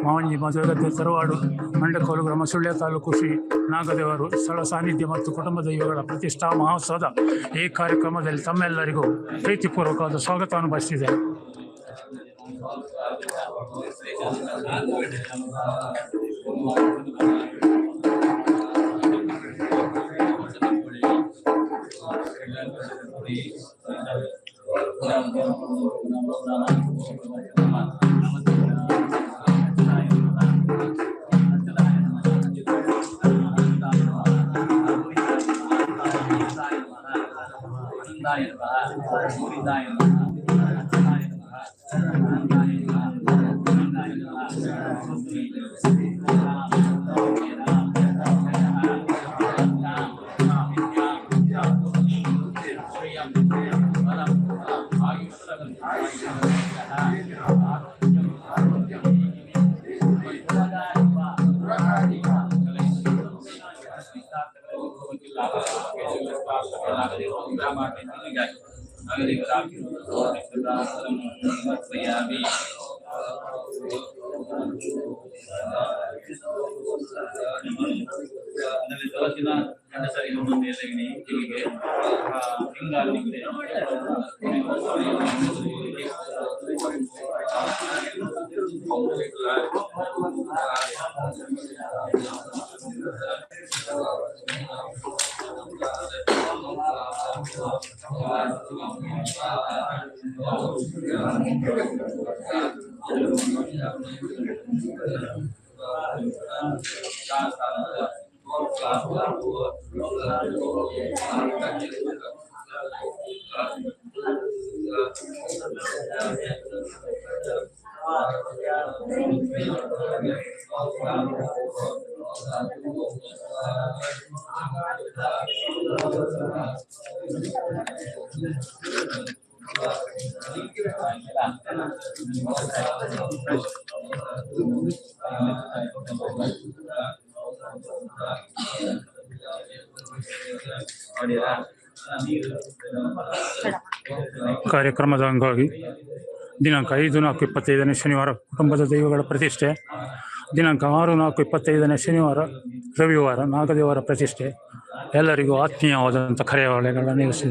ಮಾವಂಜಿ ಮದುವೆಗದ್ದೆ ತರವಾಡು ಮಂಡಕೋಲು ಗ್ರಾಮ ಸುಳ್ಯ ತಾಲೂಕು ಶ್ರೀ ನಾಗದೇವರು ಸ್ಥಳ ಸಾನ್ನಿಧ್ಯ ಮತ್ತು ಕುಟುಂಬ ದೈವಗಳ ಪ್ರತಿಷ್ಠಾ ಮಹೋತ್ಸವದ ಈ ಕಾರ್ಯಕ್ರಮದಲ್ಲಿ ತಮ್ಮೆಲ್ಲರಿಗೂ ಪ್ರೀತಿಪೂರ್ವಕವಾದ ಸ್ವಾಗತವನ್ನು ಬಯಸಿದೆ. ಕಾರ್ಯಕ್ರಮದ ಅಂಗವಾಗಿ ದಿನಾಂಕ 5-4-25 ಶನಿವಾರ ಕುಟುಂಬದ ದೈವಗಳ ಪ್ರತಿಷ್ಠೆ, ದಿನಾಂಕ 6-4-25 ಶನಿವಾರ ರವಿವಾರ ನಾಗದೇವರ ಪ್ರತಿಷ್ಠೆ. ಎಲ್ಲರಿಗೂ ಆತ್ಮೀಯವಾದಂಥ ಕರೆಯೊಳೆಗಳ ನಿಲ್ಲಿಸಿ.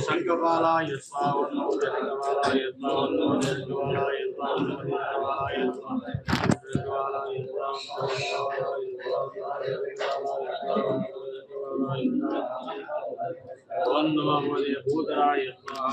Shankapalaya Swaha Namo Jalavalaya Swaha Namo Jalavalaya Swaha Namo Jalavalaya Swaha Jalavalaya Swaha Namo Bhutaraya Swaha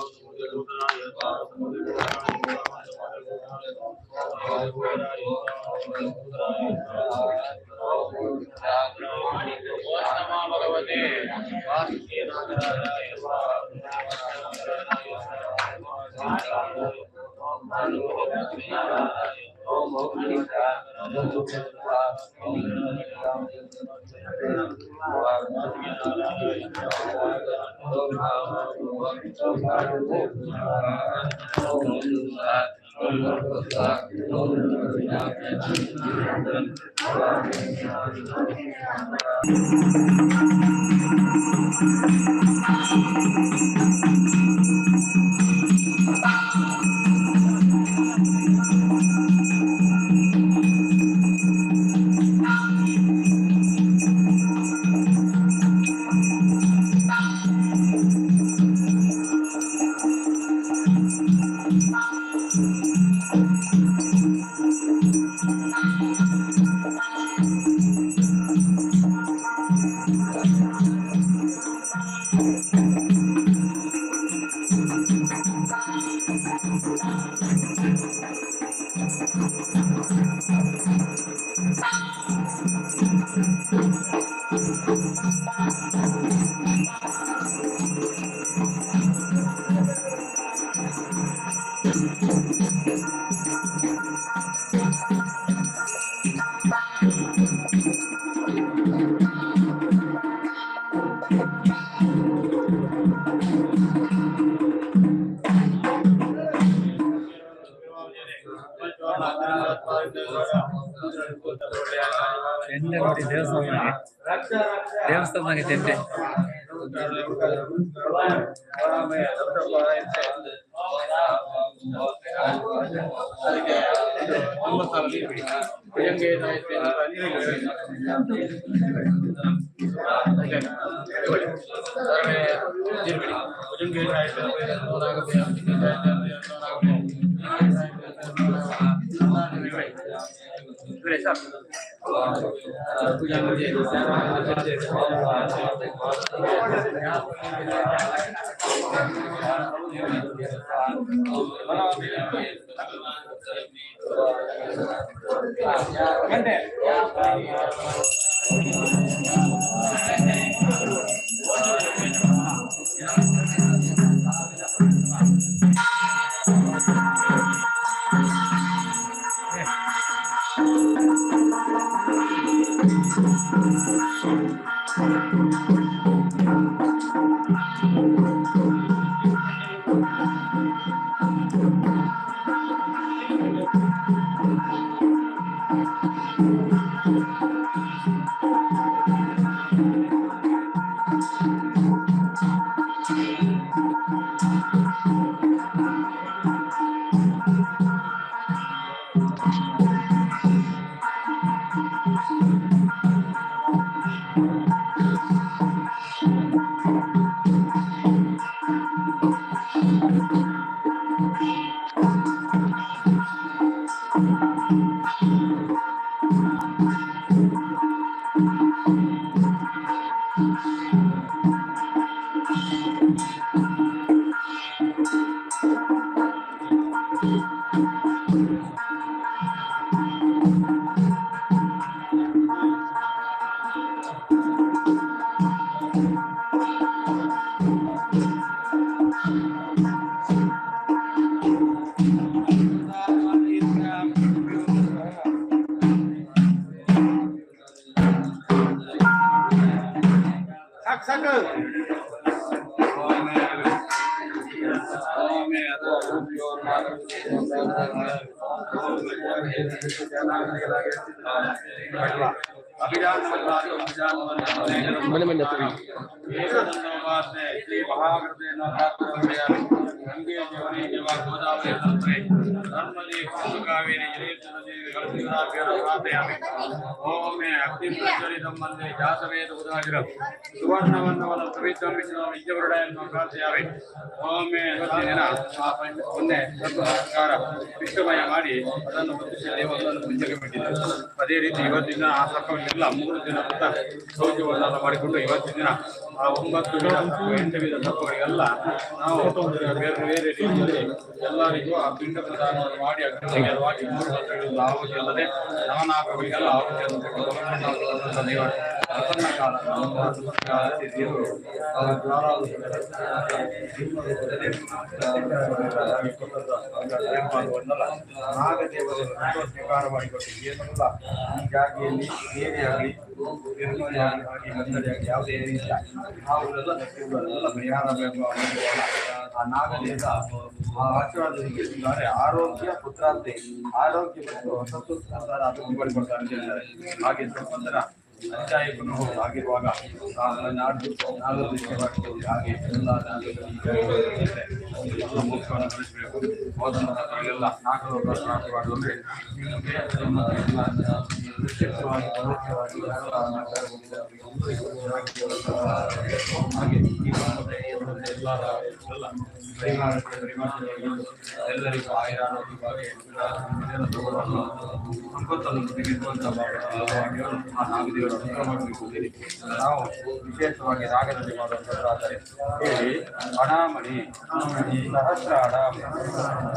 ಟೆಂಡೆ ನೋಡಿ ದೇವಸ್ಥಾನಕ್ಕೆ ಟೆಂಡೆ ಸುವರ್ಣವನ್ನು ಪವಿತ್ರ ವಿದ್ಯವೃಡೆಯನ್ನು ಪ್ರಾರ್ಥಿಯಾವೆ. ಒಮ್ಮೆ ದಿನ ಮೊನ್ನೆ ಸಂಸ್ಕಾರ ವಿಶ್ವಮಯ ಮಾಡಿ ಅದನ್ನು ಪ್ರತಿಷ್ಠೆ ಒಂದನ್ನು ಪೂಜೆಗೆ ಬಿಟ್ಟಿದೆ. ಅದೇ ರೀತಿ ಇವತ್ತಿನ ಆ ಸರ್ಪವನ್ನೆಲ್ಲ 3 ದಿನ ಶೌಚವನ್ನೆಲ್ಲ ಮಾಡಿಕೊಂಡು ಇವತ್ತಿನ ದಿನ ಆ 9 ವಿಧ 8 ವಿಧ ಸರ್ಪಗಳಿಗೆಲ್ಲ ನಾವು ಬೇರೆ ಬೇರೆ ರೀತಿಯಲ್ಲಿ ಎಲ್ಲರಿಗೂ ಆ ಪಿಂಡ ಪ್ರದಾನವನ್ನು ಮಾಡಿ ಅಗ್ನಿವಾಗಿ 3 ವರ್ಷಗಳಿಂದ ಆಹುತಿ ಅಲ್ಲದೆ ನವನಾಗಗಳಿಗೆಲ್ಲ ಆಹುತಿಯನ್ನು ಕೊಟ್ಟು ದೇವ ಪ್ರಸನ್ನ ಕಾಲ ನಾಗದೇವರನ್ನು ಸ್ವೀಕಾರ ಮಾಡಿಕೊಟ್ಟು ಏನೆಲ್ಲ ಈ ಜಾತಿಯಲ್ಲಿ ಏನೇ ಆಗಲಿ ನಿರ್ಮೂಲನೆಯಾಗಿ ಬಂದಡೆಯಾಗಿ ಯಾವುದೇ ರೀತಿಯ ನಾವುಗಳೆಲ್ಲ ಪರಿಹಾರ ಬೇಕು. ಆ ನಾಗದೇವ ಆ ಆಶೀರ್ವಾದಕ್ಕೆ ಆರೋಗ್ಯ ಪುತ್ರಾಂತೆ ಆರೋಗ್ಯ ಮತ್ತು ಸಂತೋಷ ಅಭಿವೃದ್ಧಿ ಮಾಡಿಕೊಡ್ತಾರೆ ಅಂತ ಹೇಳಿದ್ದಾರೆ. ಹಾಗೆ ಸಂಬಂಧನ ಪಂಚಾಯತ್ನು ಆಗಿರುವಾಗ ಹಾಗೆ ಎಲ್ಲ ಮೋಕ್ಷವನ್ನು ಕಳಿಸಬೇಕು. ಹೋದಂತವರಿಗೆಲ್ಲ ನಾಗಲೋಕವಾಗುವಂತೆ ಎಲ್ಲರಿಗೂ ಆಯುರಾರೋಗ್ಯವಾಗಿ ಸಂಪತ್ತನ್ನು ತೆಗೆದುಕೊಂಡ ಆ ನಾಗದೇವರು ಮಾಡಬೇಕು. ನಾವು ವಿಶೇಷವಾಗಿ ನಾಗದಲ್ಲಿ ಮಾಡುವಂಥದ್ದಾದರೆ ಹೇಳಿ ಅಣಾಮಣಿ ಸಹಸ್ರಾಡ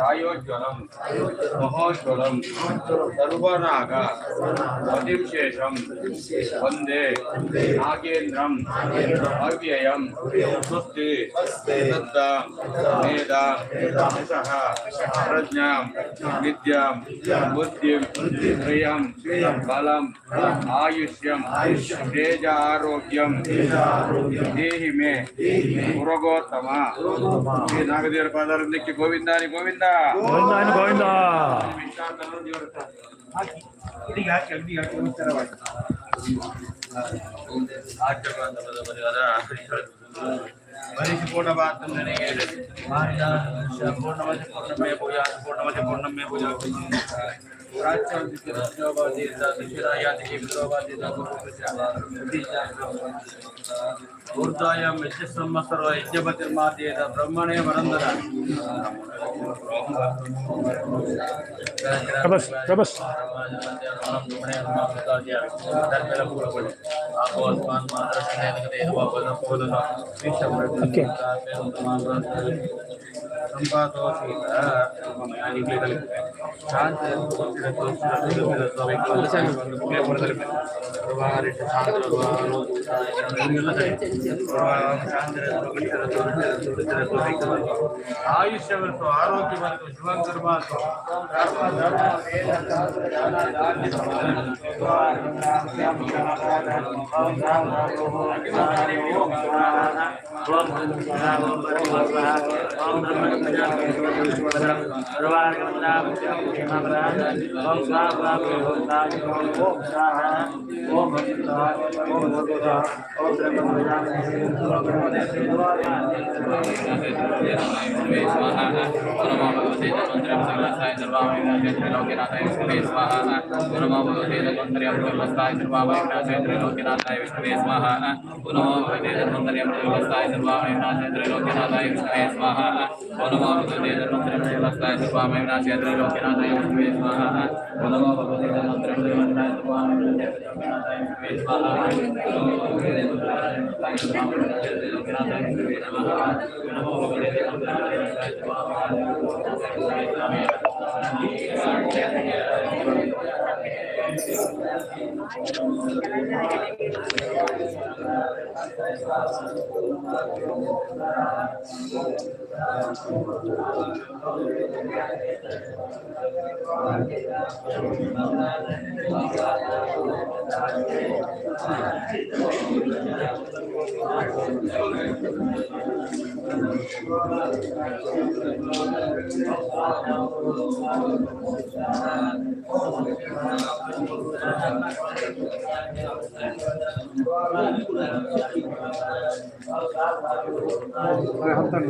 ರಾಯೋಜ್ವಲಂ ಮಹೋಜ್ವಲಂ ಸರ್ವನಾಗ ಪತಿಂಶೇಷಂ ವಂದೇ ನಾಗೇಂದ್ರಂ ಅವ್ಯಯಂ ಸ್ವಸ್ತಿ ಶ್ರದ್ಧ ಮೇಧ ಯಶಃ ಪ್ರಜ್ಞಾಂ ವಿದ್ಯಾಂ ಬುದ್ಧಿಂ ಶ್ರಿಯಂ ಬಲಂ ಆಯುಷ್ಯಂ ತೇಜ ಆರೋಗ್ಯಂ ದೇಹಿ ಮೇ ಪುರಗೋತ್ತಮ. ಶ್ರೀ ನಾಗದೇವರ ಪಾದಾರಕ್ಕೆ ಗೋವಿಂದಾನಿ ಗೋವಿಂದ ಗೋವಿಂದ. वरिष्ठ पूर्णवाद ನನಗೆ ಮಾರಿದ ಪೂರ್ಣಮಜ ಪೂರ್ಣಮಯ ಪೂಜಾ ಪೂರ್ಣಮಜ ಪೂರ್ಣಮಯ ಪೂಜಾ ಪ್ರಾಚ್ಯ ವಿದ್ಯಾಭಾದಿ ದಶರಾಯಾದಿಗೆ ವಿದ್ಯಾಭಾದಿ ಊರ್ಧಾಯ ಮೆಚ್ಚ ಸಂವತ್ಸರ ಯಜ್ಞಪತಿರ್ಮಾದೇದ ಬ್ರಹ್ಮಣೇ ವರಂದರ ಪ್ರಭಸ್ ಆಯುಷ್ಯ ಆರೋಗ್ಯ ಮತ್ತು ಶಿವಂಕರ್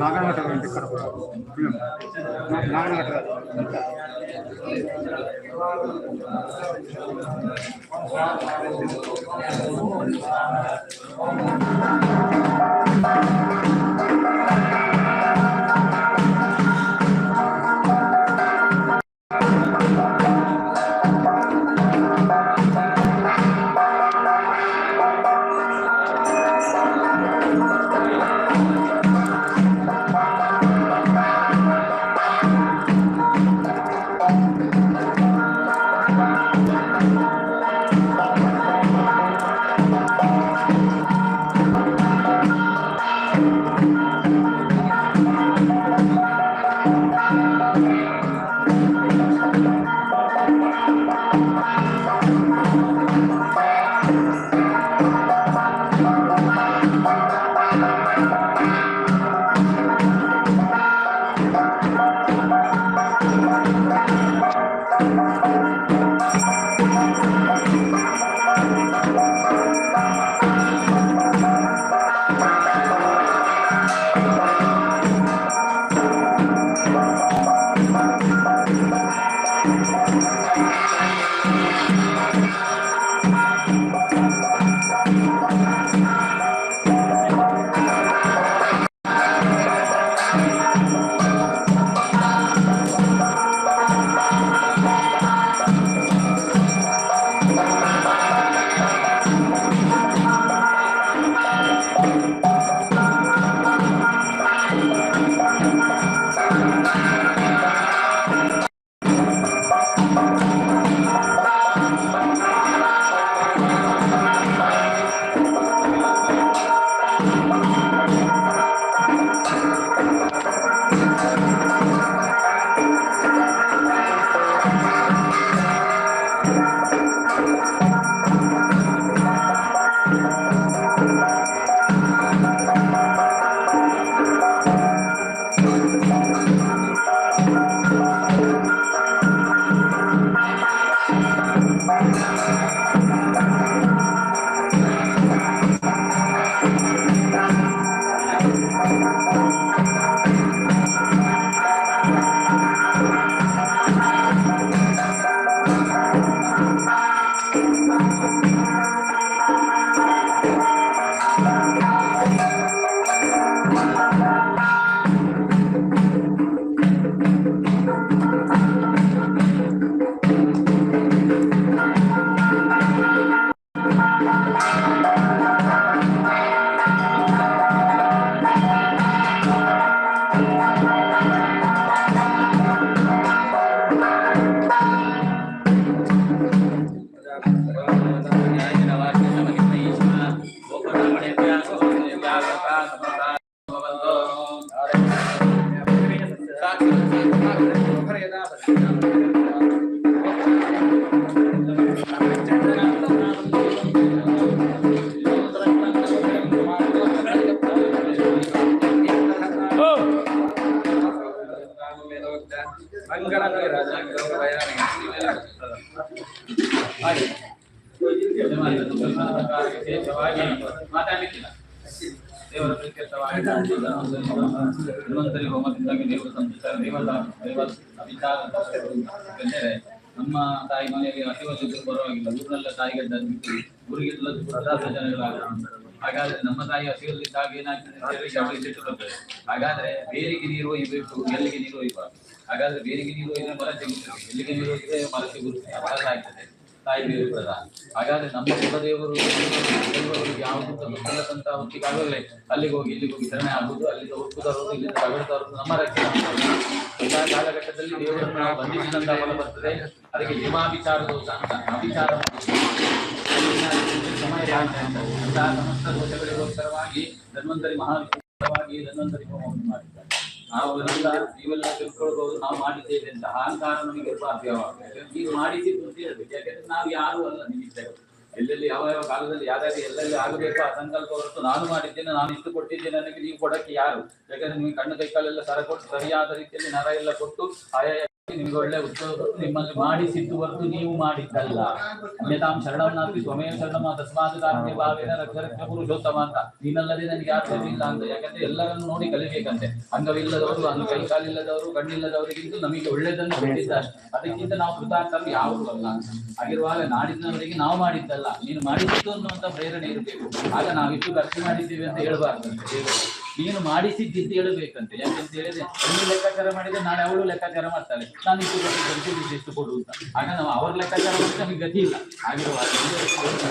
నాగనగట్ట ಆಗ್ಲಿಕ್ಕಿಲ್ಲ. ದೇವರ ಪ್ರೀತ್ಯರ್ಥವಾಗಿ ಧನ್ವಂತರಿ ಹೋಮದಿಂದಾಗಿ ದೇವರ ಸಂಸ್ಕಾರ ದೇವರ ವಿಚಾರ ಯಾಕೆಂದರೆ ನಮ್ಮ ತಾಯಿ ಮನೆಯಲ್ಲಿ ಹಸಿವಲ್ಲಿದ್ದು ಪರವಾಗಿಲ್ಲ, ಊರಿನೆಲ್ಲ ತಾಯಿಗೆ ಬಿಟ್ಟು ಊರಿಗೆ ಪ್ರಸಾದ ಜನಗಳಾಗ್ತಾರೆ. ಹಾಗಾದ್ರೆ ನಮ್ಮ ತಾಯಿ ಹಸಿವಲ್ಲಿದ್ದಾಗ ಏನಾಗ್ತದೆ ಅಂತ ಹೇಳಿ ಅವಳಿಗೆ ಸಿಟ್ಟು ಬರ್ತದೆ. ಹಾಗಾದ್ರೆ ಬೇರಿಗೆ ನೀರು ಒಯ್ಯಬೇಕು, ಎಲ್ಲಿಗೆ ನೀರು ಒಯ್ಯಬಾರ್ದು. ಹಾಗಾದ್ರೆ ಬೇರಿಗೆ ನೀರು ಒಯ್ದ್ರೆ ಮರ ಸಿಗುತ್ತದೆ, ಎಲ್ಲಿಗೆ ನೀರು ಒಯ್ದ್ರೆ ಮರ ಸಿಗುತ್ತದೆ, ಅಪರಾಧ ಆಗ್ತದೆ. ತಾಯಿ ಬೇರು ಪ್ರಧಾನ. ಹಾಗಾದ್ರೆ ನಮ್ಮ ಕುಲದೇವರು ಯಾವುದು ತಂತ ಹೊತ್ತಿಗೆ ಆಗಲೇ ಅಲ್ಲಿಗೆ ಹೋಗಿ ಇಲ್ಲಿಗೆ ಹೋಗಿ ಶರಣೆ ಆಗುವುದು, ಅಲ್ಲಿಂದ ಉಪ್ಪು ತರುವುದು, ಇಲ್ಲಿಂದ ತಗಡು ತರುವುದು ನಮ್ಮ ರಕ್ಷಣೆ. ಎಲ್ಲ ಕಾಲಘಟ್ಟದಲ್ಲಿ ದೇವರನ್ನು ನಾವು ಬಂಧಿಸಿದಂತ ಫಲ ಬರ್ತದೆ. ಅದಕ್ಕೆ ಜೀವಾಭಿಚಾರ ದೋಷ ಅಂತ ಅಭಿಚಾರ ಸಮಸ್ತ ದೋಷಗಳಿಗೋಸ್ಕರವಾಗಿ ಧನ್ವಂತರಿ ಮಹಾವಿಷ್ಣುವಾಗಿ ಧನ್ವಂತರಿ ಹೋಮವನ್ನು ಮಾಡಿದ್ದಾರೆ. ನಾವೆಲ್ಲ ನೀವೆಲ್ಲ ತಿಳ್ಕೊಳ್ಬಹುದು ನಾವು ಮಾಡಿದ್ದೇವೆ ಅಂತ ಅಹಂಕಾರ ನಮಗೆ ಸಾಧ್ಯವಾಗ್ತದೆ. ನೀವು ಮಾಡಿಸಿ ಅಂತ ಹೇಳ್ಬೇಕು. ಯಾಕಂದ್ರೆ ನಾವು ಯಾರು ಅಲ್ಲ ನಿಮಿತ್ತಗಳು. ಎಲ್ಲೆಲ್ಲಿ ಯಾವ ಯಾವ ಕಾಲದಲ್ಲಿ ಯಾವ್ಯಾವ ಎಲ್ಲೆಲ್ಲಿ ಆಗಬೇಕು ಆ ಸಂಕಲ್ಪ ಹೊರತು ನಾನು ಮಾಡಿದ್ದೇನೆ, ನಾನು ಇಷ್ಟು ಕೊಟ್ಟಿದ್ದೇನೆ ನನಗೆ ನೀವು ಕೊಡಕ್ಕೆ ಯಾರು? ಯಾಕಂದ್ರೆ ನಿಮಗೆ ಕಣ್ಣು ಕೈ ಕಾಲೆಲ್ಲ ಸರ ಕೊಟ್ಟು ಸರಿಯಾದ ರೀತಿಯಲ್ಲಿ ನರ ಎಲ್ಲ ಕೊಟ್ಟು ಆಯಾ ನಿಮಗೆ ಒಳ್ಳೆ ಉದ್ಯೋಗ ನಿಮ್ಮಲ್ಲಿ ಮಾಡಿಸಿದ್ದು ಹೊರತು ನೀವು ಮಾಡಿದ್ದಲ್ಲ. ಅನ್ಯತಾಂ ಶರಣವನ್ನಾಗಿ ಸ್ವಮೇವ ಶರಣಮ ತಸ್ಮಾತ್ ಕಾರಣ್ಯ ಭಾವೇನ ರಕ್ಷರಕ್ಷ ಪುರುಷೋತ್ತಮ ಅಂತ. ನೀನಲ್ಲದೆ ನನಗೆ ಯಾರು ಇಲ್ಲ ಅಂತ. ಯಾಕಂದ್ರೆ ಎಲ್ಲರನ್ನು ನೋಡಿ ಕಲಿಬೇಕಂತೆ. ಅಂಗವಿಲ್ಲದವರು, ಕೈ ಕಾಲಿಲ್ಲದವರು, ಕಣ್ಣಿಲ್ಲದವರಿಗಿಂತ ನಮಗೆ ಒಳ್ಳೆದನ್ನು ಕೊಟ್ಟಿದ್ದಾರೆ. ಅದಕ್ಕಿಂತ ನಾವು ಕೃತಾರ್ಥರು ಯಾವುದೂ ಅಲ್ಲ ಅಂತ ಆಗಿರುವಾಗ ನಾಡಿನವರಿಗೆ ನಾವು ಮಾಡಿದ್ದಲ್ಲ, ನೀನು ಮಾಡಿದ್ದು ಅನ್ನುವಂತ ಪ್ರೇರಣೆ ಇರಬೇಕು. ಆಗ ನಾವಿಷ್ಟು ಖರ್ಚು ಮಾಡಿದ್ದೀವಿ ಅಂತ ಹೇಳ್ಬಾರ್ದಂತೆ ದೇವರು. ನೀನು ಮಾಡಿಸಿದ್ದಿದ್ದು ಹೇಳಬೇಕಂತೆ. ಯಾಕೆಂತ ಹೇಳಿದ್ರೆ ನೀನು ಲೆಕ್ಕಾಚಾರ ಮಾಡಿದ್ರೆ ನಾಳೆ ಅವಳು ಲೆಕ್ಕಾಚಾರ ಮಾಡ್ತಾಳೆ, ನಾನು ಇಷ್ಟು ಕೊಟ್ಟು ಎಷ್ಟು ಕೊಡು ಅಂತ. ಆಗ ನಾವು ಅವರ ಲೆಕ್ಕಾಚಾರ ಮಾಡಿದ್ರೆ ನಮಗೆ ಗತಿ ಇಲ್ಲ. ಆಗಿರುವಾಗ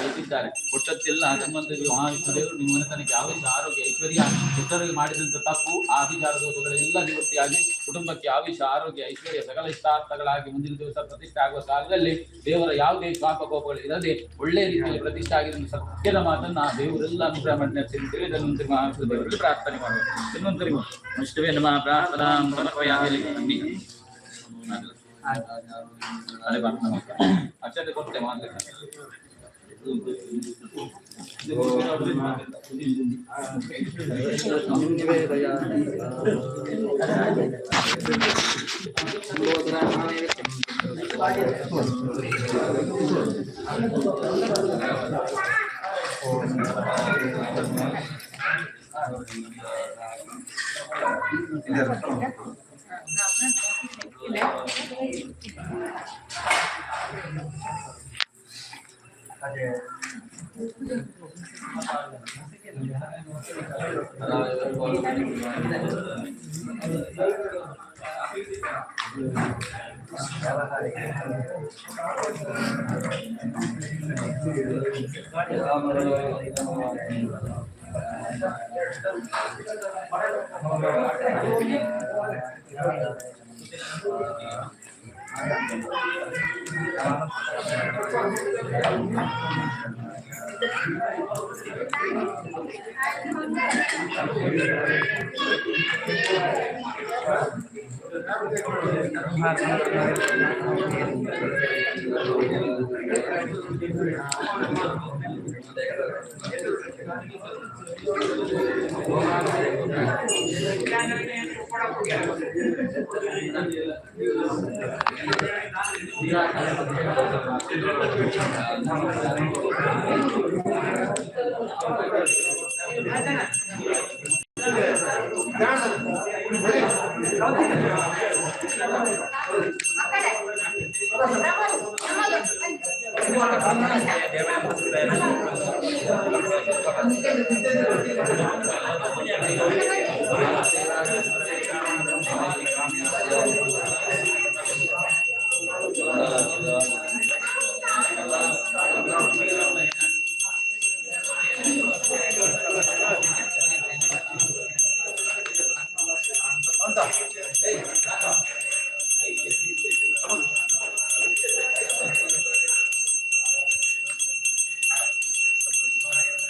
ಹೇಳ್ತಿದ್ದಾರೆ ಕೊಟ್ಟದ್ದೆಲ್ಲ ಧನ್ವಂತರಿ ಮಹಾವಿಷ್ಣುದೇವರು ನಿಮ್ಮ ಮನೆತನಕ್ಕೆ ಯಾವ ಆರೋಗ್ಯ ಐಶ್ವರ್ಯ ಇತರರಿಗೆ ಮಾಡಿದಂತ ತಪ್ಪು ಆ ಅಭಿಚಾರ ದೋಷಗಳೆಲ್ಲ ನಿವೃತ್ತಿಯಾಗಿ ಕುಟುಂಬಕ್ಕೆ ಆವಿಷ ಆರೋಗ್ಯ ಐಶ್ವರ್ಯ ಸಕಲ ಇಷ್ಟಾರ್ಥಗಳಾಗಿ ಮುಂದಿನ ದಿವಸ ಪ್ರತಿಷ್ಠೆ ಆಗುವ ಕಾಲದಲ್ಲಿ ದೇವರ ಯಾವುದೇ ಪಾಪ ಕೋಪಗಳು ಇರದೆ ಒಳ್ಳೆ ರೀತಿಯಲ್ಲಿ ಪ್ರತಿಷ್ಠೆ ಆಗಿರುವ ಸತ್ಯದ ಮಾತನ್ನ ದೇವರೆಲ್ಲ ಅನುಗ್ರಹ ಮಾಡಿ ಅಂತೇಳಿ ಧನ್ವಂತರಿ ಮಹಾವಿಷ್ಣುದೇವರಲ್ಲಿ ಪ್ರಾರ್ಥನೆ ಮಾಡೋದು. ಧನ್ವಂತರಿ ವಿಷ್ಣುವೇ ನಮಃ ಪ್ರಾರ್ಥನಾ ಸಮರ್ಪಯಾಮಿ. ಅದೇ ಅಕ್ಷತೆ ಕೊಟ್ಟೆ ಮಾಡಲಿಕ್ಕೆ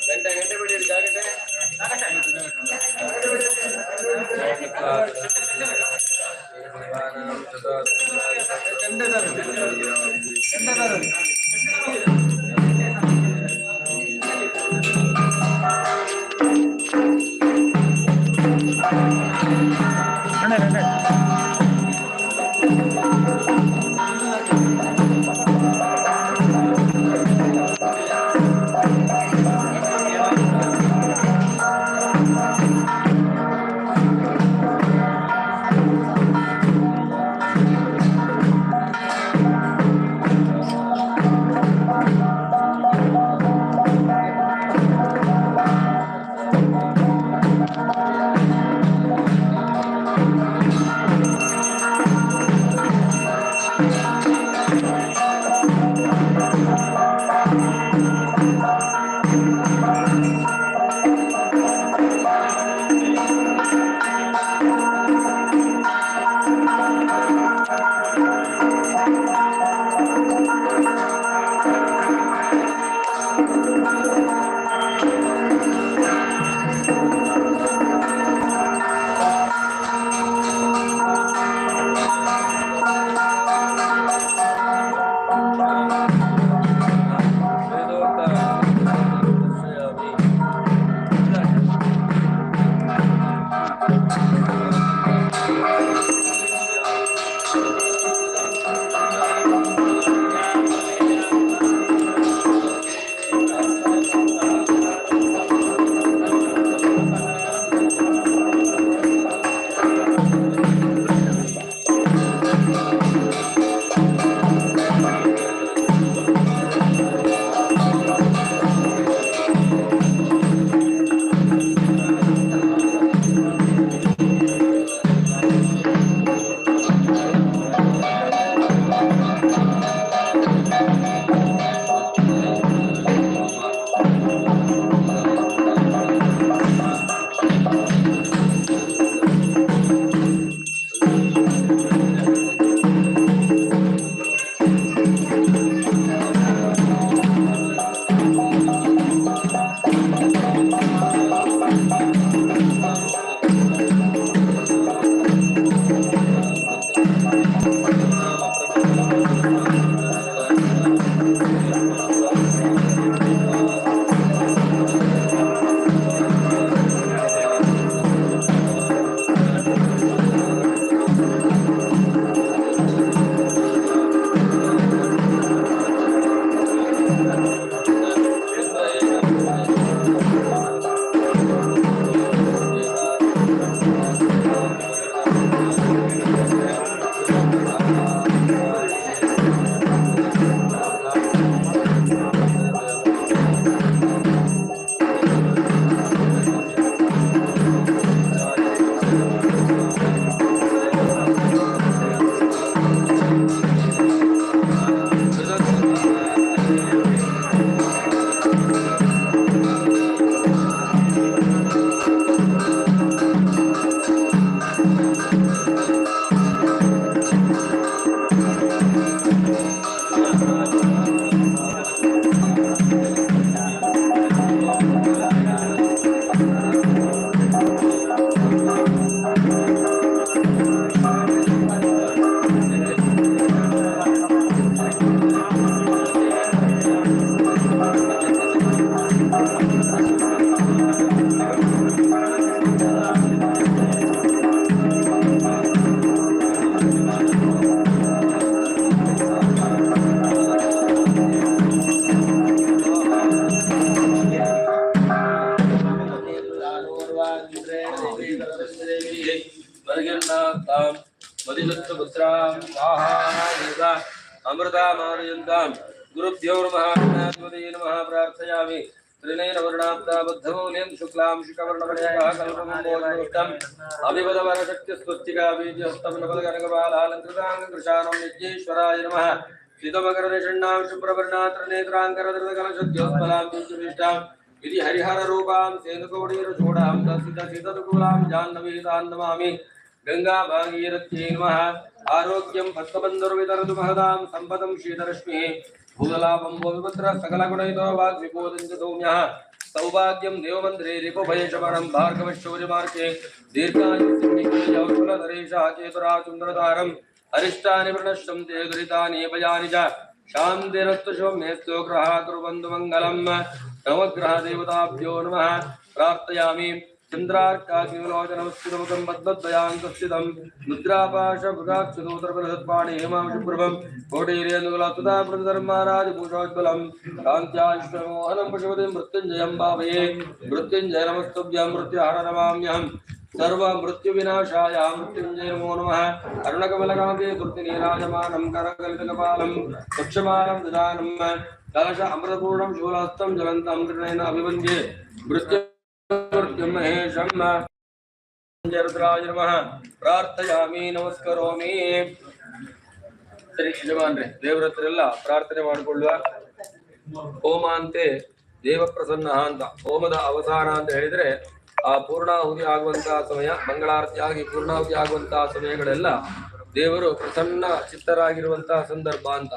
ಗಂಟೆ ಬಿಡಿ ಜಾಗಟೆ अमृतामानयन्ताम् गुरुभ्यो नमः प्रार्थयामि त्रिनयन वर्णाब्दा बद्धमौल्यं शुक्लां शुकवर्णमणयः कल्पमोदोष्टम् अभिवदवरशक्तिस्तुतिका बीजहस्तं नवलकनकबालालङ्कृताङ्गकृशानं यज्ञेश्वराय नमः श्रीतमकरनिषण्णां शुभ्रवर्णात्रनेत्राङ्करदृगलशद्योत्पलां बीजविष्टां विधि हरिहररूपां सेनुकौडीरचूडां दसितशीतदुकूलां जाह्नवीतां नमामि गंगा भागीरथ्यै नमः आरोग्यं भक्तबन्धुर्वितरतु महदां सम्पदं शीतरश्मिः भूतलाभं भूमिपुत्र सकलगुणैतो वाग्विबोधं च सौम्यः सौभाग्यं देवमन्दिरे रिपुभयशमनं भार्गवशौर्यमार्गे दीर्घायुर्कुलधरेशः चेतुराचुन्द्रतारम् अरिष्टानि प्रणश्यन्ते दुरितानि भयानि च शान्तिरस्तु शुभमेस्तु ग्रहाः कुर्वन्तु मङ्गलम् नवग्रहदेवताभ्यो नमः प्रार्थयामि चन्द्रार्काग्निलोचनमस्थितमुखं पद्मद्वयाङ्कस्थितं मुद्रापाशभुगाक्षुदूतरबलधत्पाणि हेमांशुप्रभं कोटिरेन्दुकुलस्तुताप्रधर्माराजभूषोज्ज्वलं कान्त्याश्वमोहनं पशुपतिं मृत्युञ्जयं भावये मृत्युञ्जय नमस्तुभ्यं मृत्युहर नमाम्यहम् सर्वमृत्युविनाशाय मृत्युञ्जय नमो नमः अरुणकमलकान्ते कृतिनीराजमानं करकलितकपालं स्वच्छमानं ददानं कलश अमृतपूर्णं शूलहस्तं ज्वलन्तं त्रिनयन अभिवन्द्ये महेशं रुद्राय ಪ್ರಾರ್ಥಯಾಮಿ ನಮಸ್ಕರೋಮಿ. ಸರಿ ಯಜಮಾನ್ರೆ, ದೇವರ ಹತ್ರ ಎಲ್ಲ ಪ್ರಾರ್ಥನೆ ಮಾಡಿಕೊಳ್ಳುವ. ಹೋಮ ಅಂತೆ ದೇವ ಪ್ರಸನ್ನ ಅಂತ, ಹೋಮದ ಅವಸಾನ ಅಂತ ಹೇಳಿದ್ರೆ ಆ ಪೂರ್ಣಾಹುತಿ ಆಗುವಂತಹ ಸಮಯ, ಮಂಗಳಾರತಿ ಆಗಿ ಪೂರ್ಣಾಹುತಿ ಆಗುವಂತಹ ಸಮಯಗಳೆಲ್ಲ ದೇವರು ಪ್ರಸನ್ನ ಚಿತ್ತರಾಗಿರುವಂತಹ ಸಂದರ್ಭ ಅಂತ.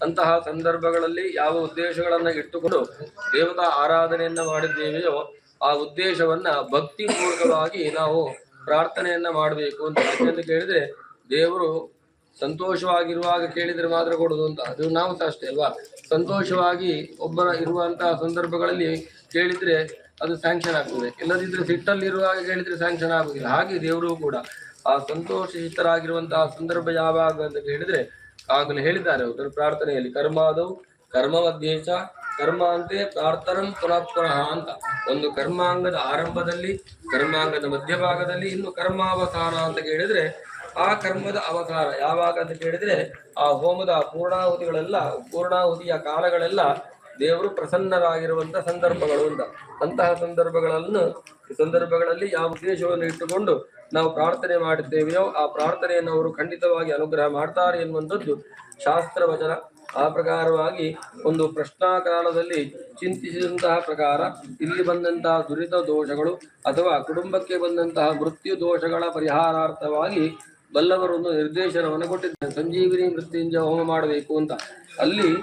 ಅಂತಹ ಸಂದರ್ಭಗಳಲ್ಲಿ ಯಾವ ಉದ್ದೇಶಗಳನ್ನ ಇಟ್ಟುಕೊಂಡು ದೇವತಾ ಆರಾಧನೆಯನ್ನ ಮಾಡಿದ್ದೇವೆಯೋ ಆ ಉದ್ದೇಶವನ್ನ ಭಕ್ತಿ ಪೂರ್ವಕವಾಗಿ ನಾವು ಪ್ರಾರ್ಥನೆಯನ್ನ ಮಾಡಬೇಕು ಅಂತ. ಯಾಕೆಂತ ಕೇಳಿದ್ರೆ ದೇವರು ಸಂತೋಷವಾಗಿರುವಾಗ ಕೇಳಿದ್ರೆ ಮಾತ್ರ ಕೊಡುದು ಅಂತ. ಅದು ನಾವು ಸಹ ಅಷ್ಟೇ ಅಲ್ವಾ, ಸಂತೋಷವಾಗಿ ಒಬ್ಬರ ಇರುವಂತಹ ಸಂದರ್ಭಗಳಲ್ಲಿ ಕೇಳಿದ್ರೆ ಅದು ಸ್ಯಾಂಕ್ಷನ್ ಆಗ್ತದೆ, ಇಲ್ಲದಿದ್ರೆ ಸಿಟ್ಟಲ್ಲಿರುವಾಗ ಕೇಳಿದ್ರೆ ಸ್ಯಾಂಕ್ಷನ್ ಆಗುದಿಲ್ಲ. ಹಾಗೆ ದೇವರು ಕೂಡ ಆ ಸಂತೋಷಿತರಾಗಿರುವಂತಹ ಸಂದರ್ಭ ಯಾವಾಗ ಅಂತ ಕೇಳಿದ್ರೆ ಆಗಲೇ ಹೇಳಿದ್ದಾರೆ ಅವರು ಪ್ರಾರ್ಥನೆಯಲ್ಲಿ, ಕರ್ಮಾದವು ಕರ್ಮವದ್ಯೇಚ ಕರ್ಮ ಅಂತೆ ಪ್ರಾರ್ಥನಂ ಪುನಃ ಅಂತ. ಒಂದು ಕರ್ಮಾಂಗದ ಆರಂಭದಲ್ಲಿ, ಕರ್ಮಾಂಗದ ಮಧ್ಯಭಾಗದಲ್ಲಿ, ಇನ್ನು ಕರ್ಮಾವಸಾನ ಅಂತ ಕೇಳಿದ್ರೆ ಆ ಕರ್ಮದ ಅವಸಾನ ಯಾವಾಗ ಅಂತ ಕೇಳಿದ್ರೆ ಆ ಹೋಮದ ಪೂರ್ಣಾಹುತಿಗಳೆಲ್ಲ, ಪೂರ್ಣಾಹುತಿಯ ಕಾಲಗಳೆಲ್ಲ ದೇವರು ಪ್ರಸನ್ನರಾಗಿರುವಂತಹ ಸಂದರ್ಭಗಳು ಅಂತ. ಅಂತಹ ಸಂದರ್ಭಗಳಲ್ಲಿ ಯಾವ ಉದ್ದೇಶವನ್ನು ಇಟ್ಟುಕೊಂಡು ನಾವು ಪ್ರಾರ್ಥನೆ ಮಾಡುತ್ತೇವೆಯೋ ಆ ಪ್ರಾರ್ಥನೆಯನ್ನು ಅವರು ಖಂಡಿತವಾಗಿ ಅನುಗ್ರಹ ಮಾಡ್ತಾರೆ ಎನ್ನುವಂಥದ್ದು ಶಾಸ್ತ್ರ ವಚನ. ಆ ಪ್ರಕಾರವಾಗಿ ಒಂದು ಪ್ರಶ್ನಾಕಾಲದಲ್ಲಿ ಚಿಂತಿಸಿದಂತಹ ಪ್ರಕಾರ ಇಲ್ಲಿ ಬಂದಂತಹ ದುರಿತ ದೋಷಗಳು ಅಥವಾ ಕುಟುಂಬಕ್ಕೆ ಬಂದಂತಹ ಮೃತ್ಯು ದೋಷಗಳ ಪರಿಹಾರಾರ್ಥವಾಗಿ ಬಲ್ಲವರೊಂದು ನಿರ್ದೇಶನವನ್ನು ಕೊಟ್ಟಿದ್ದಾರೆ. ಸಂಜೀವಿನಿ ಮೃತ್ಯುಂಜಯ ಹೋಮ ಮಾಡಬೇಕು ಅಂತ. ಅಲ್ಲಿ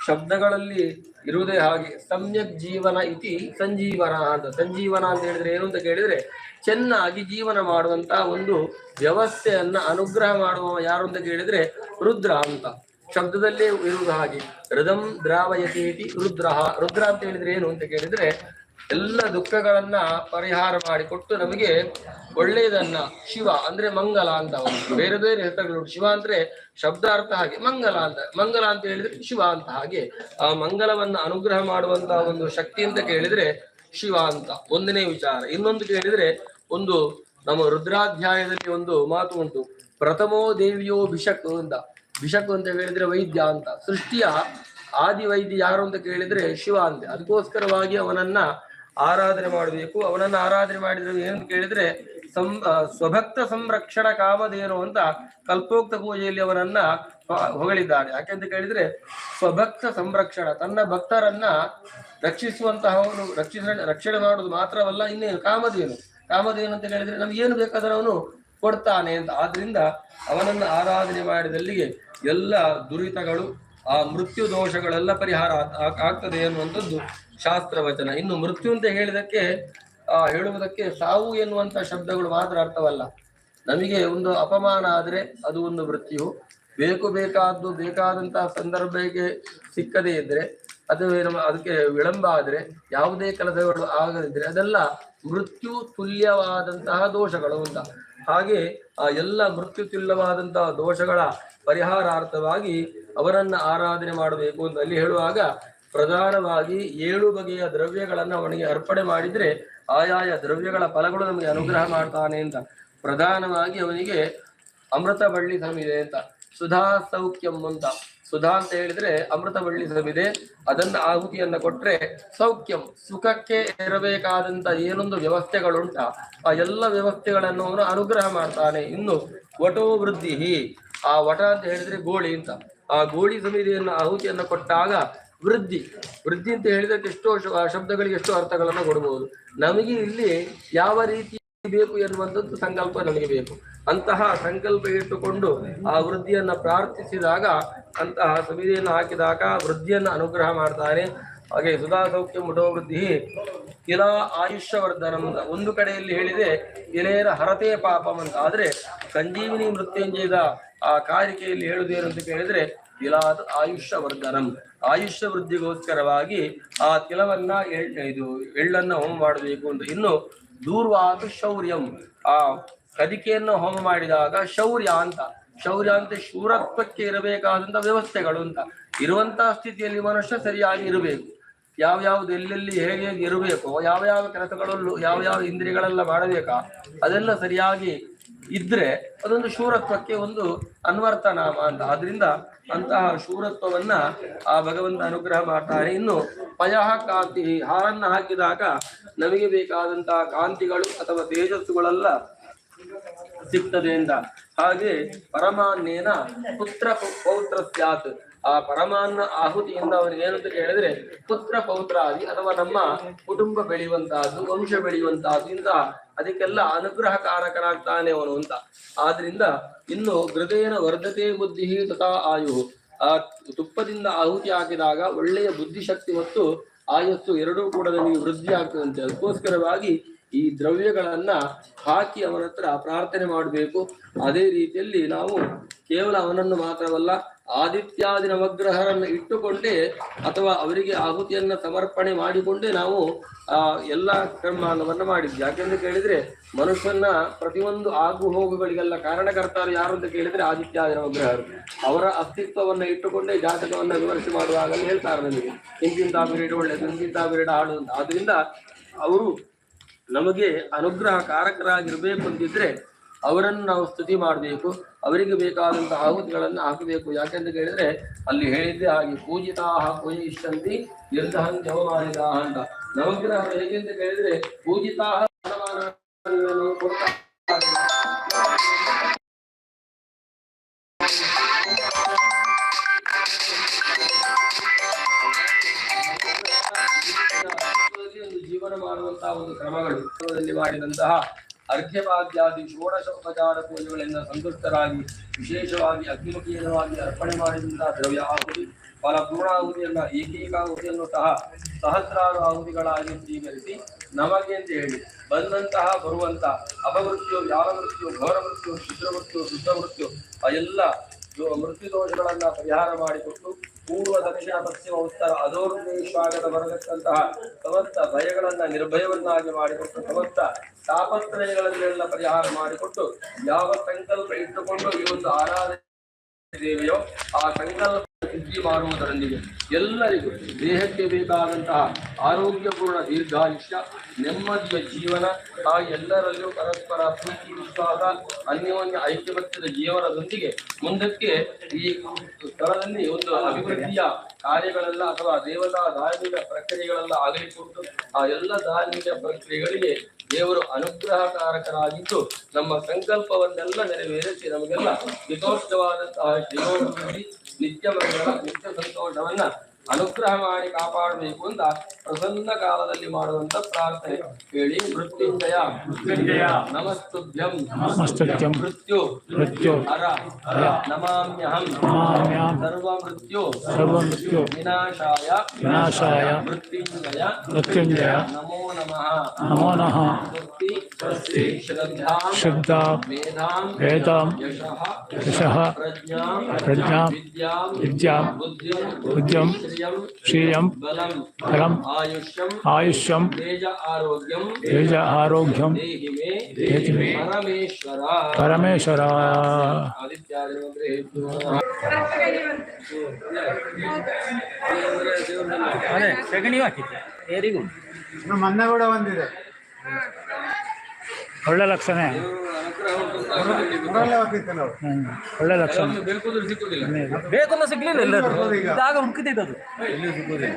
ಶಬ್ದಗಳಲ್ಲಿ ಇರುವುದೇ ಹಾಗೆ, ಸಮ್ಯಕ್ ಜೀವನ ಇತಿ ಸಂಜೀವನ ಅಂತ. ಸಂಜೀವನ ಅಂತ ಹೇಳಿದ್ರೆ ಏನು ಅಂತ ಕೇಳಿದ್ರೆ ಚೆನ್ನಾಗಿ ಜೀವನ ಮಾಡುವಂತಹ ಒಂದು ವ್ಯವಸ್ಥೆಯನ್ನ ಅನುಗ್ರಹ ಮಾಡುವ ಯಾರು ಅಂತ ಕೇಳಿದ್ರೆ ರುದ್ರ ಅಂತ. ಶಬ್ದದಲ್ಲೇ ಇರುವುದು ಹಾಗೆ. ಹೃದಂ ದ್ರಾವಯತೀತಿ ರುದ್ರ. ರುದ್ರ ಅಂತ ಹೇಳಿದ್ರೆ ಏನು ಅಂತ ಕೇಳಿದ್ರೆ ಎಲ್ಲ ದುಃಖಗಳನ್ನ ಪರಿಹಾರ ಮಾಡಿಕೊಟ್ಟು ನಮಗೆ ಒಳ್ಳೆಯದನ್ನ, ಶಿವ ಅಂದ್ರೆ ಮಂಗಲ ಅಂತ. ಬೇರೆ ಬೇರೆ ಹೆಸರುಗಳು. ಶಿವ ಅಂದ್ರೆ ಶಬ್ದಾರ್ಥ ಹಾಗೆ, ಮಂಗಲ ಅಂತ, ಮಂಗಲ ಅಂತ ಹೇಳಿದ್ರೆ ಶಿವ ಅಂತ. ಹಾಗೆ ಆ ಮಂಗಲವನ್ನ ಅನುಗ್ರಹ ಮಾಡುವಂತಹ ಒಂದು ಶಕ್ತಿ ಅಂತ ಕೇಳಿದ್ರೆ ಶಿವ ಅಂತ ಒಂದನೇ ವಿಚಾರ. ಇನ್ನೊಂದು ಕೇಳಿದ್ರೆ ಒಂದು ನಮ್ಮ ರುದ್ರಾಧ್ಯಾಯದಲ್ಲಿ ಒಂದು ಮಾತು ಉಂಟು, ಪ್ರಥಮೋ ದೇವಿಯೋ ಭಿಷಕ್ ಅಂತ. ಭಿಷಕ್ ಅಂತ ಹೇಳಿದ್ರೆ ವೈದ್ಯ ಅಂತ. ಸೃಷ್ಟಿಯ ಆದಿ ವೈದ್ಯ ಯಾರು ಅಂತ ಕೇಳಿದ್ರೆ ಶಿವ ಅಂತ. ಅದಕ್ಕೋಸ್ಕರವಾಗಿ ಅವನನ್ನ ಆರಾಧನೆ ಮಾಡಬೇಕು. ಅವನನ್ನ ಆರಾಧನೆ ಮಾಡಿದ್ರೆ ಏನಂತ ಕೇಳಿದ್ರೆ ಸ್ವಭಕ್ತ ಸಂರಕ್ಷಣ ಕಾಮಧೇನು ಅಂತ ಕಲ್ಪೋಕ್ತ ಪೂಜೆಯಲ್ಲಿ ಅವನನ್ನ ಹೊಗಳಿದ್ದಾರೆ. ಯಾಕೆಂತ ಕೇಳಿದ್ರೆ ಸ್ವಭಕ್ತ ಸಂರಕ್ಷಣ, ತನ್ನ ಭಕ್ತರನ್ನ ರಕ್ಷಿಸುವಂತಹವನು, ರಕ್ಷಣೆ ಮಾಡುವುದು ಮಾತ್ರವಲ್ಲ, ಇನ್ನೇನು ಕಾಮಧೇನು. ಕಾಮಧೇನು ಅಂತ ಹೇಳಿದ್ರೆ ನಮ್ಗೆ ಏನು ಬೇಕಾದ್ರೆ ಅವನು ಕೊಡ್ತಾನೆ ಅಂತ. ಆದ್ರಿಂದ ಅವನನ್ನ ಆರಾಧನೆ ಮಾಡಿದಲ್ಲಿಗೆ ಎಲ್ಲ ದುರಿತಗಳು, ಆ ಮೃತ್ಯು ದೋಷಗಳೆಲ್ಲ ಪರಿಹಾರ ಆಗ್ತದೆ ಎನ್ನುವಂಥದ್ದು ಶಾಸ್ತ್ರ ವಚನ. ಇನ್ನು ಮೃತ್ಯು ಅಂತ ಹೇಳುವುದಕ್ಕೆ ಸಾವು ಎನ್ನುವಂತ ಶಬ್ದಗಳು ಮಾತ್ರ ಅರ್ಥವಲ್ಲ. ನಮಗೆ ಒಂದು ಅಪಮಾನ ಆದ್ರೆ ಅದು ಒಂದು ಮೃತ್ಯು. ಬೇಕಾದಂತಹ ಸಂದರ್ಭಕ್ಕೆ ಸಿಕ್ಕದೇ ಇದ್ರೆ, ಅದು ಅದಕ್ಕೆ ವಿಳಂಬ ಆದ್ರೆ, ಯಾವುದೇ ಕೆಲಸಗಳು ಆಗದಿದ್ರೆ ಅದೆಲ್ಲ ಮೃತ್ಯು ತುಲ್ಯವಾದಂತಹ ದೋಷಗಳು ಅಂತ. ಹಾಗೆ ಆ ಎಲ್ಲ ಮೃತ್ಯು ತುಲ್ಯವಾದಂತಹ ದೋಷಗಳ ಪರಿಹಾರಾರ್ಥವಾಗಿ ಅವರನ್ನ ಆರಾಧನೆ ಮಾಡಬೇಕು ಅಂತ ಅಲ್ಲಿ ಹೇಳುವಾಗ ಪ್ರಧಾನವಾಗಿ 7 ಬಗೆಯ ದ್ರವ್ಯಗಳನ್ನ ಅವನಿಗೆ ಅರ್ಪಣೆ ಮಾಡಿದ್ರೆ ಆಯಾಯ ದ್ರವ್ಯಗಳ ಫಲಗಳು ನಮಗೆ ಅನುಗ್ರಹ ಮಾಡ್ತಾನೆ ಅಂತ. ಪ್ರಧಾನವಾಗಿ ಅವನಿಗೆ ಅಮೃತ ಬಳ್ಳಿ ಸಮಿದೆ ಅಂತ, ಸುಧಾ ಸೌಖ್ಯಂ ಅಂತ. ಸುಧಾ ಅಂತ ಹೇಳಿದ್ರೆ ಅಮೃತ ಬಳ್ಳಿ ಸಮಿದೆ, ಅದನ್ನ ಆಹುತಿಯನ್ನ ಕೊಟ್ರೆ ಸೌಖ್ಯಂ, ಸುಖಕ್ಕೆ ಇರಬೇಕಾದಂತ ಏನೊಂದು ವ್ಯವಸ್ಥೆಗಳುಂಟ ಆ ಎಲ್ಲ ವ್ಯವಸ್ಥೆಗಳನ್ನು ಅವನು ಅನುಗ್ರಹ ಮಾಡ್ತಾನೆ. ಇನ್ನು ವಟೋ ವೃದ್ಧಿ, ಆ ವಟ ಅಂತ ಹೇಳಿದ್ರೆ ಗೋಳಿ ಅಂತ, ಆ ಗೋಳಿ ಸಮಿತಿಯನ್ನ ಆಹುತಿಯನ್ನ ಕೊಟ್ಟಾಗ ವೃದ್ಧಿ. ವೃದ್ಧಿ ಅಂತ ಹೇಳಿದಕ್ಕೆ ಎಷ್ಟೋ ಶಬ್ದಗಳಿಗೆ ಎಷ್ಟೋ ಅರ್ಥಗಳನ್ನ ಕೊಡಬಹುದು. ನಮಗೆ ಇಲ್ಲಿ ಯಾವ ರೀತಿ ಬೇಕು ಎನ್ನುವಂಥದ್ದು ಸಂಕಲ್ಪ ನಮಗೆ ಬೇಕು. ಅಂತಹ ಸಂಕಲ್ಪ ಇಟ್ಟುಕೊಂಡು ಆ ವೃದ್ಧಿಯನ್ನ ಪ್ರಾರ್ಥಿಸಿದಾಗ, ಅಂತಹ ಸಮಿತಿಯನ್ನು ಹಾಕಿದಾಗ ವೃದ್ಧಿಯನ್ನ ಅನುಗ್ರಹ ಮಾಡ್ತಾನೆ. ಹಾಗೆ ಸುಧಾ ಸೌಖ್ಯ ಮುಟೋ ವೃದ್ಧಿ ಇಲ ಆಯುಷ್ಯವರ್ಧನಂ. ಒಂದು ಕಡೆಯಲ್ಲಿ ಹೇಳಿದೆ ಇಲೆಯರ ಹರತೆ ಪಾಪಂ ಅಂತ, ಆದ್ರೆ ಸಂಜೀವಿನಿ ಮೃತ್ಯುಂಜಯದ ಆ ಕಾರಿಕೆಯಲ್ಲಿ ಹೇಳುವುದೇನು ಅಂತ ಕೇಳಿದ್ರೆ ಇಲಾದ ಆಯುಷ್ಯವರ್ಧನಂ, ಆಯುಷ್ಯ ವೃದ್ಧಿಗೋಸ್ಕರವಾಗಿ ಆ ತಿಲವನ್ನ ಎಳ್ಳನ್ನ ಹೋಮ ಮಾಡಬೇಕು ಅಂತ. ಇನ್ನು ದೂರ್ವಾದ ಶೌರ್ಯಂ, ಆ ಕದಿಕೆಯನ್ನು ಹೋಮ ಮಾಡಿದಾಗ ಶೌರ್ಯ ಅಂತ. ಶೌರ್ಯ ಅಂತ ಶೂರತ್ವಕ್ಕೆ ಇರಬೇಕಾದಂತ ವ್ಯವಸ್ಥೆಗಳು ಅಂತ. ಇರುವಂತಹ ಸ್ಥಿತಿಯಲ್ಲಿ ಮನುಷ್ಯ ಸರಿಯಾಗಿ ಇರಬೇಕು, ಯಾವ್ಯಾವ್ದು ಎಲ್ಲೆಲ್ಲಿ ಹೇಗೆ ಹೇಗೆ ಇರಬೇಕು, ಯಾವ ಕೆಲಸಗಳಲ್ಲೂ ಯಾವ ಇಂದ್ರಿಯಗಳೆಲ್ಲ ಮಾಡಬೇಕಾ ಅದೆಲ್ಲ ಸರಿಯಾಗಿ ಇದ್ರೆ ಅದೊಂದು ಶೂರತ್ವಕ್ಕೆ ಒಂದು ಅನ್ವರ್ಥನಾಮ ಅಂತ. ಆದ್ರಿಂದ ಅಂತಹ ಶೂರತ್ವವನ್ನ ಆ ಭಗವಂತ ಅನುಗ್ರಹ ಮಾಡ್ತಾರೆ. ಇನ್ನು ಪಯಃ ಕಾಂತಿ, ಹಾರನ್ನ ಹಾಕಿದಾಗ ನಮಗೆ ಬೇಕಾದಂತಹ ಕಾಂತಿಗಳು ಅಥವಾ ತೇಜಸ್ಸುಗಳೆಲ್ಲ ಸಿಗ್ತದೆ ಅಂತ. ಹಾಗೆ ಪರಮಾನ್ನೇನ ಪುತ್ರ ಪೌತ್ರ ಸ್ಯಾತ್, ಆ ಪರಮಾನ್ನ ಆಹುತಿಯಿಂದ ಅವನಿಗೆ ಏನಂತ ಕೇಳಿದ್ರೆ ಪುತ್ರ ಪೌತ್ರಾದಿ ಅಥವಾ ನಮ್ಮ ಕುಟುಂಬ ಬೆಳೆಯುವಂತಹದ್ದು, ವಂಶ ಬೆಳೆಯುವಂತಹದ್ದು ಇಂತ ಅದಕ್ಕೆಲ್ಲ ಅನುಗ್ರಹಕಾರಕನಾಗ್ತಾನೆ ಅವನು ಅಂತ. ಆದ್ರಿಂದ ಇನ್ನು ಗೃದೇನ ವರ್ಧತೆ ಬುದ್ಧಿ ತಥಾ ಆಯು, ಆ ತುಪ್ಪದಿಂದ ಆಹುತಿ ಹಾಕಿದಾಗ ಒಳ್ಳೆಯ ಬುದ್ಧಿಶಕ್ತಿ ಮತ್ತು ಆಯಸ್ಸು ಎರಡೂ ಕೂಡ ನಮಗೆ ವೃದ್ಧಿ ಆಗ್ತದಂತೆ. ಅದಕ್ಕೋಸ್ಕರವಾಗಿ ಈ ದ್ರವ್ಯಗಳನ್ನ ಹಾಕಿ ಅವನ ಹತ್ರ ಪ್ರಾರ್ಥನೆ ಮಾಡಬೇಕು. ಅದೇ ರೀತಿಯಲ್ಲಿ ನಾವು ಕೇವಲ ಅವನನ್ನು ಮಾತ್ರವಲ್ಲ, ಆದಿತ್ಯಾದಿ ನವಗ್ರಹರನ್ನು ಇಟ್ಟುಕೊಂಡೇ ಅಥವಾ ಅವರಿಗೆ ಆಹುತಿಯನ್ನ ಸಮರ್ಪಣೆ ಮಾಡಿಕೊಂಡೇ ನಾವು ಎಲ್ಲ ಕರ್ಮಾಂಗವನ್ನ ಮಾಡಿದ್ವಿ. ಯಾಕೆಂದ್ರೆ ಕೇಳಿದ್ರೆ ಮನುಷ್ಯನ ಪ್ರತಿಯೊಂದು ಆಗು ಹೋಗುಗಳಿಗೆಲ್ಲ ಕಾರಣಕರ್ತಾರು ಯಾರು ಅಂತ ಕೇಳಿದ್ರೆ ಆದಿತ್ಯಾದಿ ನವಗ್ರಹರು. ಅವರ ಅಸ್ತಿತ್ವವನ್ನ ಇಟ್ಟುಕೊಂಡೇ ಜಾತಕವನ್ನ ವಿಮರ್ಶೆ ಮಾಡುವಾಗಲೇ ಹೇಳ್ತಾರೆ ನಮಗೆ ಇಂತಿಂತ ಬಿರಿಡು ಒಳ್ಳೆದು, ಇಂತಿಂತ ಬಿರಿಡು ಹಾಳು ಅಂತ. ಆದ್ರಿಂದ ಅವರು ನಮಗೆ ಅನುಗ್ರಹ ಕಾರಕರಾಗಿರ್ಬೇಕು ಅಂತಿದ್ರೆ ಅವರನ್ನು ನಾವು ಸ್ತುತಿ ಮಾಡಬೇಕು, ಅವರಿಗೆ ಬೇಕಾದಂತಹ ಆಹುತಿಗಳನ್ನು ಹಾಕಬೇಕು. ಯಾಕೆಂತ ಕೇಳಿದ್ರೆ ಅಲ್ಲಿ ಹೇಳಿದ್ದೆ ಹಾಗೆ ಪೂಜಿತಾ ಪೂಜಿಷ್ಯಂತಿ ನಿರ್ಧಹಂತಿ ಅವಮಾನಿತಾ ಅಂತ. ನವಗ್ರಹ ಹೇಗೆ ಅಂತ ಕೇಳಿದ್ರೆ ಪೂಜಿತಾ ಜೀವನ ಮಾಡುವಂತಹ ಒಂದು ಕ್ರಮಗಳು ಮಾಡಿದಂತಹ ಅರ್ಘ್ಯವಾದ್ಯಾದಿ ಷೋಡಶೋಪಚಾರ ಪೂಜೆಗಳಿಂದ ಸಂತುಷ್ಟರಾಗಿ ವಿಶೇಷವಾಗಿ ಅಗ್ನಿಮುಖೀಯವಾಗಿ ಅರ್ಪಣೆ ಮಾಡಿದಂತಹ ದ್ರವ್ಯ ಆಹುತಿ, ಫಲ ಪೂರ್ಣಾಹುತಿಯನ್ನ ಏಕೈಕಾಹುತಿಯನ್ನು ಸಹ ಸಹಸ್ರಾರು ಆಹುತಿಗಳಾಗಿ ಸ್ವೀಕರಿಸಿ ನಮಗೆ ಅಂತ ಹೇಳಿ ಬಂದಂತಹ ಬರುವಂತಹ ಅಪಮೃತ್ಯು, ಯಾವ ಮೃತ್ಯು, ಘೋರ ಮೃತ್ಯು, ಶುದ್ರ ಮೃತ್ಯು, ಶುದ್ಧ ಮೃತ್ಯು ಆ ಎಲ್ಲ ಮೃತ್ಯು ದೋಷಗಳನ್ನ ಪರಿಹಾರ ಮಾಡಿಕೊಟ್ಟು ಪೂರ್ವ ದಕ್ಷಿಣ ಪಶ್ಚಿಮ ಉತ್ತರ ಅಧೋರ್ವೇಶ್ವಾಗದ ಬರತಕ್ಕಂತಹ ಸಮಸ್ತ ಭಯಗಳನ್ನ ನಿರ್ಭಯವನ್ನಾಗಿ ಮಾಡಿಕೊಟ್ಟು ಸಮಸ್ತ ತಾಪತ್ರಯಗಳನ್ನೆಲ್ಲ ಪರಿಹಾರ ಮಾಡಿಕೊಟ್ಟು ಯಾವ ಸಂಕಲ್ಪ ಇಟ್ಟುಕೊಂಡು ಈ ಒಂದು ಆರಾಧನೆ ದೇವಿಯೋ ಆ ಸಂಕಲ್ಪ ಸಿದ್ಧಿ ಮಾಡುವುದರೊಂದಿಗೆ ಎಲ್ಲರಿಗೂ ದೇಹಕ್ಕೆ ಬೇಕಾದಂತಹ ಆರೋಗ್ಯಪೂರ್ಣ ದೀರ್ಘಾಯುಷ್ಯ, ನೆಮ್ಮದಿಯ ಜೀವನ, ಆ ಎಲ್ಲರಲ್ಲೂ ಪರಸ್ಪರ ಪ್ರೀತಿ ವಿಶ್ವಾಸ ಅನ್ಯೋನ್ಯ ಐಕ್ಯಮತ್ಯದ ಜೀವನದೊಂದಿಗೆ ಮುಂದಕ್ಕೆ ಈ ಸ್ಥಳದಲ್ಲಿ ಒಂದು ಅಭಿವೃದ್ಧಿಯ ಕಾರ್ಯಗಳೆಲ್ಲ ಅಥವಾ ದೇವತಾ ಧಾರ್ಮಿಕ ಪ್ರಕ್ರಿಯೆಗಳೆಲ್ಲ ಆಗಲಿಕ್ಕುಂಟು. ಆ ಎಲ್ಲ ಧಾರ್ಮಿಕ ಪ್ರಕ್ರಿಯೆಗಳಿಗೆ ದೇವರು ಅನುಗ್ರಹಕಾರಕರಾಗಿದ್ದು ನಮ್ಮ ಸಂಕಲ್ಪವನ್ನೆಲ್ಲ ನೆರವೇರಿಸಿ ನಮಗೆಲ್ಲ ಹಿತೋಷ್ಟವಾದಂತಹ ಶ್ರೇಯೋಭಿವೃದ್ಧಿ, ನಿತ್ಯ ಮಂಗಳ, ನಿತ್ಯ ಸಂತೋಷವನ್ನ ಅನುಗ್ರಹ ಮಾಡಿ ಕಾಪಾಡಬೇಕು ಅಂತ ಪ್ರಸನ್ನ ಕಾಲದಲ್ಲಿ ಮಾಡುವಂತ ಪ್ರಾರ್ಥನೆ ಹೇಳಿ. ಮೃತ್ಯುಂಜಯ ನಮಸ್ತುಭ್ಯಂ ಮೃತ್ಯು ಹರ ನಮಾಮ್ಯಹಂ ಸರ್ವ ಮೃತ್ಯು ವಿನಾಶಾಯ ಮೃತ್ಯುಂಜಯ ನಮೋ ನಮಃ. ಶ್ರದ್ಧಾ ವೇದಾಂ ಯಶಃ ಪ್ರಜ್ಞಾಂ ವಿದ್ಯಾಂ ಬುದ್ಧಿಂ ಶ್ರಿಯಂ ಫಲಂ ಆಯುಷ್ಯಂ ತೇಜ ಆರೋಗ್ಯಂ ದೇಹಿ ಮೇ ಪರಮೇಶ್ವರ. ಅದೇ ಸಗಣಿ ಹಾಕಿತ್ತು ವೆರಿ ಗುಡ್. ಮೊನ್ನೆ ಕೂಡ ಬಂದಿದೆ. ಒಳ್ಳೆ ಲಕ್ಷಣ, ಒಳ್ಳೆ ಲಕ್ಷಣ. ಬೇಕಂತ ಸಿಗ್ಲಿಲ್ಲ ಎಲ್ಲರೂ ಇದಾಗ ಹುಡುಕಿದ್ದು ಅದು ಎಲ್ಲಿ ಸಿಗೋದಿಲ್ಲ.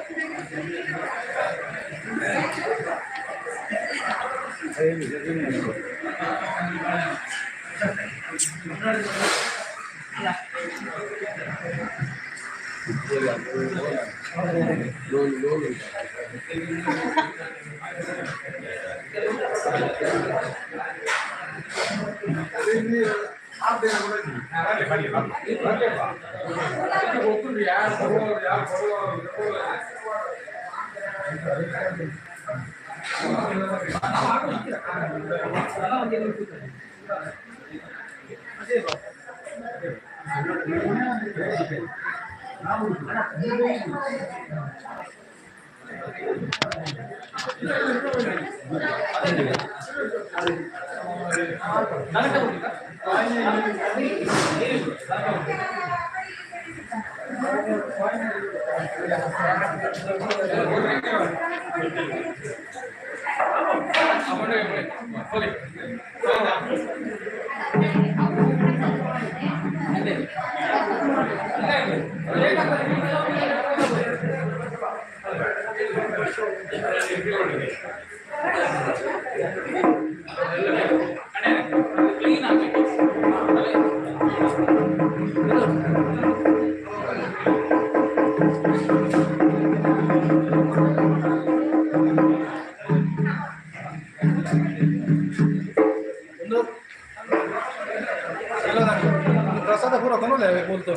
ಪ್ರಸಾದ ಪೂರ ಕೊನೋಲೆ बोलतो.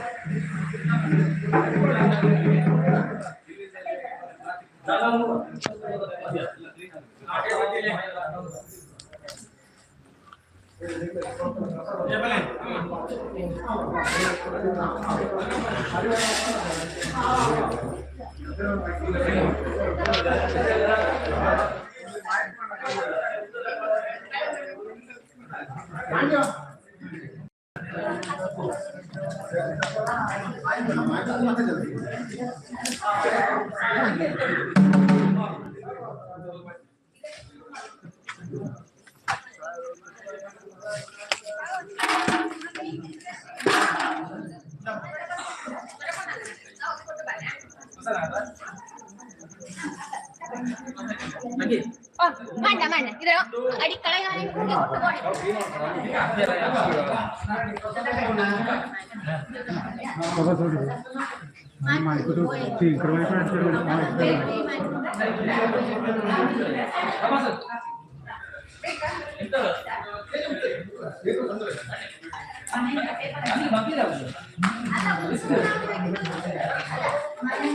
Mana mana, kira adik kalian ini punya